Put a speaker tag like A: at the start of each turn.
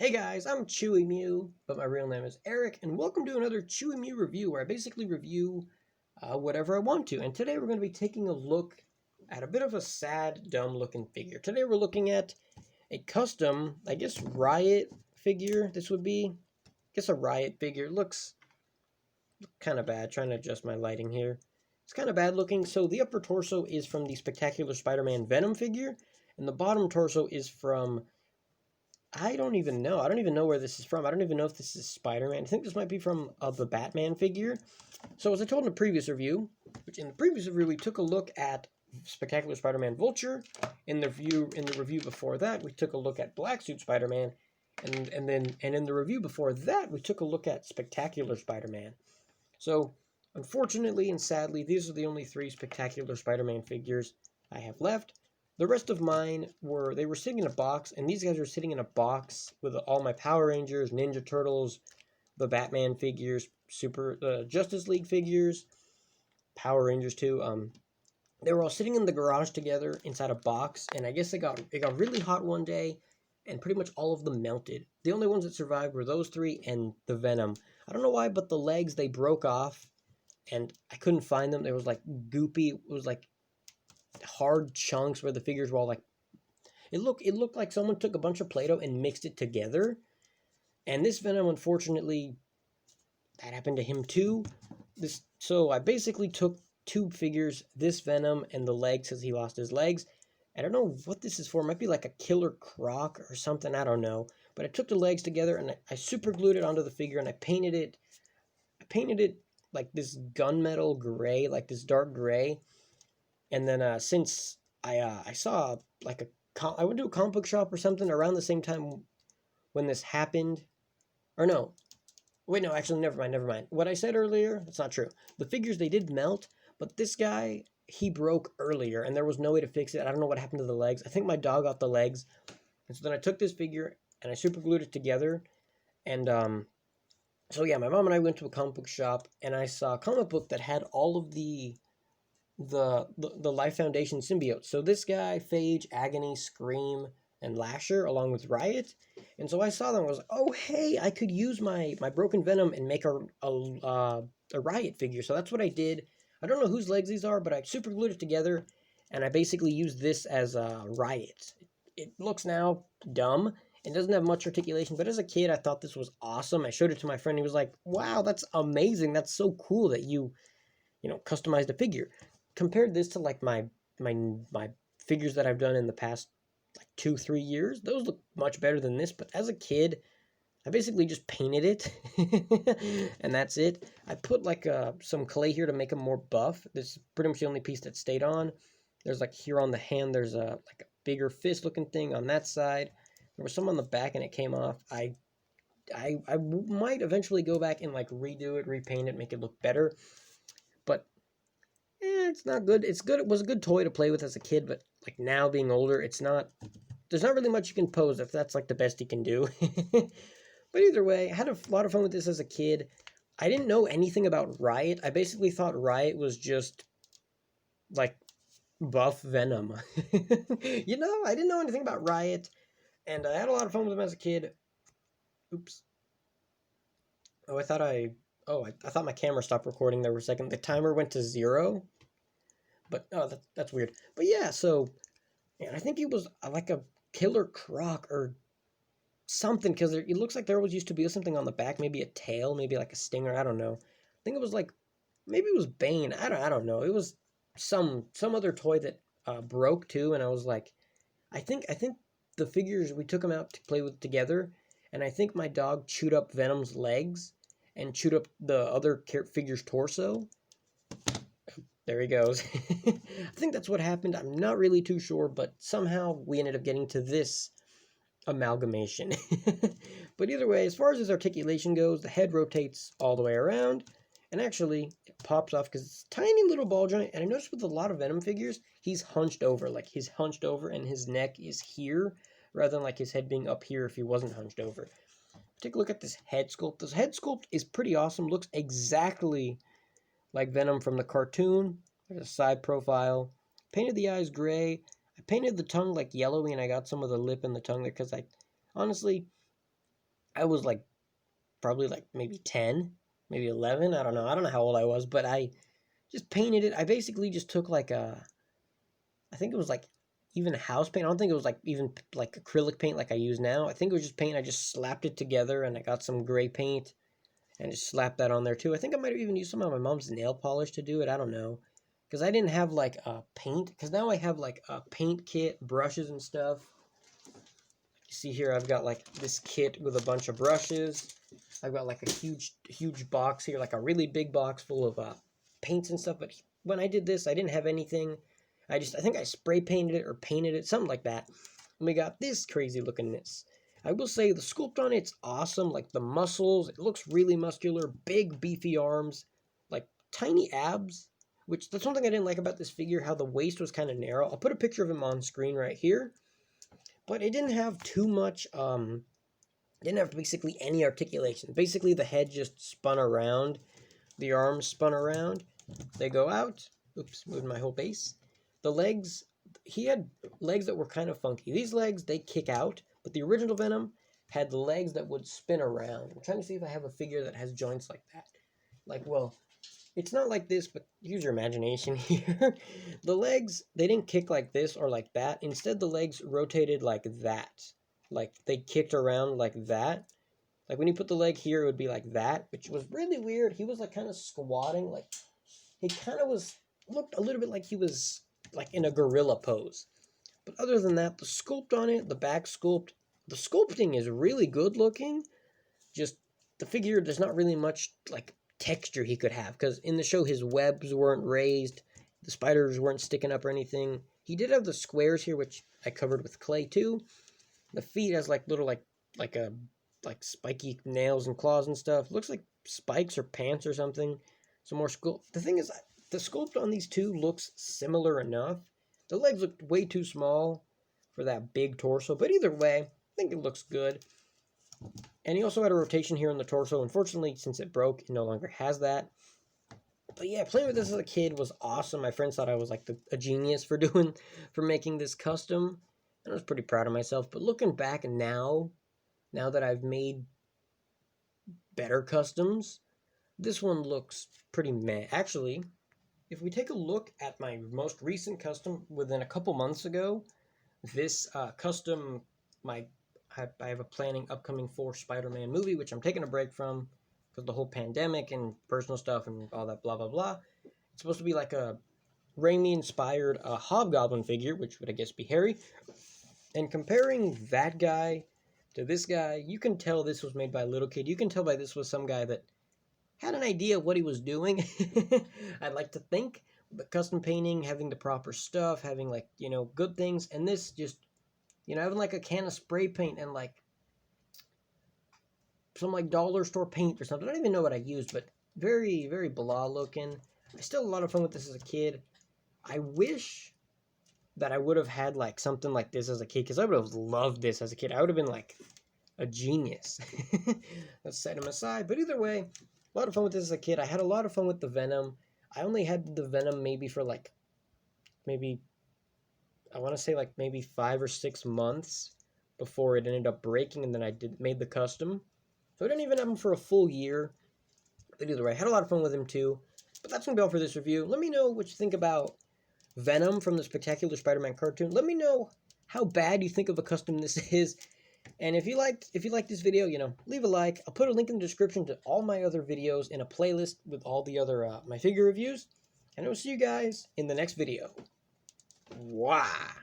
A: Hey guys, I'm Chewy Mew, but my real name is Eric, and welcome to another Chewy Mew review where I basically review whatever I want to. And today we're going to be taking a look at a bit of a sad, dumb looking figure. Today we're looking at a custom, I guess, Riot figure. This would be, I guess, a Riot figure. Looks kind of bad. Trying to adjust my lighting here. It's kind of bad looking. So the upper torso is from the Spectacular Spider-Man Venom figure, and the bottom torso is from I don't even know. I don't even know where this is from. I don't even know if this is Spider-Man. I think this might be from the Batman figure. So as I told in the previous review, we took a look at Spectacular Spider-Man Vulture. In the review before that, we took a look at Black Suit Spider-Man, and in the review before that, we took a look at Spectacular Spider-Man. So unfortunately and sadly, these are the only three Spectacular Spider-Man figures I have left. The rest of mine were sitting in a box, and these guys are sitting in a box with all my Power Rangers, Ninja Turtles, the Batman figures, Justice League figures, Power Rangers too. They were all sitting in the garage together inside a box, and I guess it got really hot one day, and pretty much all of them melted. The only ones that survived were those three and the Venom. I don't know why, but the legs, they broke off, and I couldn't find them. It was like goopy. It was like hard chunks where the figures were all like it looked like someone took a bunch of Play-Doh and mixed it together. And this Venom, unfortunately, that happened to him too. So I basically took two figures, this Venom and the legs, because he lost his legs. I don't know what this is for. It might be like a Killer Croc or something, I don't know. But I took the legs together and I super glued it onto the figure, and I painted it like this gunmetal gray, like this dark gray. And then since I saw like I went to a comic book shop or something around the same time when this happened. Or no. Wait, no, actually, never mind. What I said earlier, that's not true. The figures, they did melt, but this guy, he broke earlier, and there was no way to fix it. I don't know what happened to the legs. I think my dog got the legs. And so then I took this figure, and I super glued it together. And, so yeah, my mom and I went to a comic book shop, and I saw a comic book that had all of the Life Foundation symbiotes. So this guy, Phage, Agony, Scream, and Lasher, along with Riot. And so I saw them. I was like, oh hey, I could use my broken Venom and make a Riot figure. So that's what I did. I don't know whose legs these are, but I super glued it together, and I basically used this as a Riot. It looks now dumb. It doesn't have much articulation, but as a kid, I thought this was awesome. I showed it to my friend. He was like, wow, that's amazing. That's so cool that you customized a figure. Compared this to like my figures that I've done in the past like 2-3 years, those look much better than this. But as a kid, I basically just painted it and that's it. I put like some clay here to make them more buff. This is pretty much the only piece that stayed on. There's like here on the hand, there's a bigger fist looking thing on that side. There was some on the back and it came off. I might eventually go back and like redo it, repaint it, make it look better. But it's not good. It's good. It was a good toy to play with as a kid, but like now being older, it's not. There's not really much you can pose if that's like the best you can do. But either way, I had a lot of fun with this as a kid. I didn't know anything about Riot. I basically thought Riot was just like buff Venom. I didn't know anything about Riot, and I had a lot of fun with him as a kid. Oops. Oh, I thought my camera stopped recording there for a second. The timer went to 0. But that's weird. But yeah, so I think it was like a Killer Croc or something, because it looks like there always used to be something on the back, maybe a tail, maybe like a stinger. I don't know. I think it was like maybe it was Bane. I don't know. It was some other toy that broke too, and I was like, I think the figures, we took them out to play with together, and I think my dog chewed up Venom's legs and chewed up the other figure's torso. There he goes. I think that's what happened. I'm not really too sure, but somehow we ended up getting to this amalgamation. But either way, as far as his articulation goes, the head rotates all the way around, and actually it pops off because it's a tiny little ball joint. And I noticed with a lot of Venom figures, he's hunched over. Like, he's hunched over and his neck is here, rather than like his head being up here if he wasn't hunched over. Take a look at this head sculpt. This head sculpt is pretty awesome. Looks exactly like Venom from the cartoon. There's a side profile. Painted the eyes gray. I painted the tongue like yellowy, and I got some of the lip and the tongue there because honestly, I was like probably like maybe 10, maybe 11. I don't know how old I was, but I just painted it. I basically just took like I think it was like even house paint. I don't think it was like even like acrylic paint like I use now. I think it was just paint. I just slapped it together and I got some gray paint and just slapped that on there too. I think I might have even used some of my mom's nail polish to do it. I don't know. Because I didn't have like a paint. Because now I have like a paint kit, brushes and stuff. You see here I've got like this kit with a bunch of brushes. I've got like a huge box here, like a really big box full of paints and stuff. But when I did this, I didn't have anything. I think I spray painted it or painted it, something like that. And we got this crazy lookingness. I will say the sculpt on it's awesome. Like the muscles, it looks really muscular, big beefy arms, like tiny abs. Which that's one thing I didn't like about this figure, how the waist was kind of narrow. I'll put a picture of him on screen right here. But it didn't have too much didn't have basically any articulation. Basically the head just spun around, the arms spun around, they go out. Oops, moved my whole base. The legs, he had legs that were kind of funky. These legs, they kick out, but the original Venom had the legs that would spin around. I'm trying to see if I have a figure that has joints like that. Like, well, it's not like this, but use your imagination here. The legs, they didn't kick like this or like that. Instead, the legs rotated like that. Like, they kicked around like that. Like, when you put the leg here, it would be like that, which was really weird. He was, like, kind of squatting. Like, he kind of looked a little bit like he was, like, in a gorilla pose. But other than that, the sculpt on it, the back sculpt, the sculpting is really good looking. Just, the figure, there's not really much, like, texture he could have. Because in the show, his webs weren't raised. The spiders weren't sticking up or anything. He did have the squares here, which I covered with clay, too. The feet has, like, little, like spiky nails and claws and stuff. Looks like spikes or pants or something. Some more sculpt. The thing is, the sculpt on these two looks similar enough. The legs look way too small for that big torso, but either way, I think it looks good. And he also had a rotation here in the torso. Unfortunately, since it broke, it no longer has that. But yeah, playing with this as a kid was awesome. My friends thought I was like a genius for making this custom. And I was pretty proud of myself. But looking back now that I've made better customs, this one looks pretty meh. Actually, if we take a look at my most recent custom within a couple months ago, this custom, I have a planning upcoming for Spider-Man movie, which I'm taking a break from because the whole pandemic and personal stuff and all that blah, blah, blah. It's supposed to be like a Raimi-inspired Hobgoblin figure, which would, I guess, be Harry. And comparing that guy to this guy, you can tell this was made by a little kid. You can tell by this was some guy that had an idea of what he was doing. I'd like to think. But custom painting, having the proper stuff, having, like, you know, good things. And this just, you know, having like a can of spray paint and like some like dollar store paint or something. I don't even know what I used, but very, very blah looking. I still had a lot of fun with this as a kid. I wish that I would have had like something like this as a kid, because I would have loved this as a kid. I would have been like a genius. Let's set him aside. But either way, a lot of fun with this as a kid. I had a lot of fun with the Venom. I only had the Venom maybe for like, maybe, I want to say like maybe 5 or 6 months before it ended up breaking, and then I made the custom. So I didn't even have him for a full year. But either way, I had a lot of fun with him too. But that's going to be all for this review. Let me know what you think about Venom from the Spectacular Spider-Man cartoon. Let me know how bad you think of a custom this is. And if you liked this video, you know, leave a like. I'll put a link in the description to all my other videos in a playlist with all the other my figure reviews. And I will see you guys in the next video. Wow.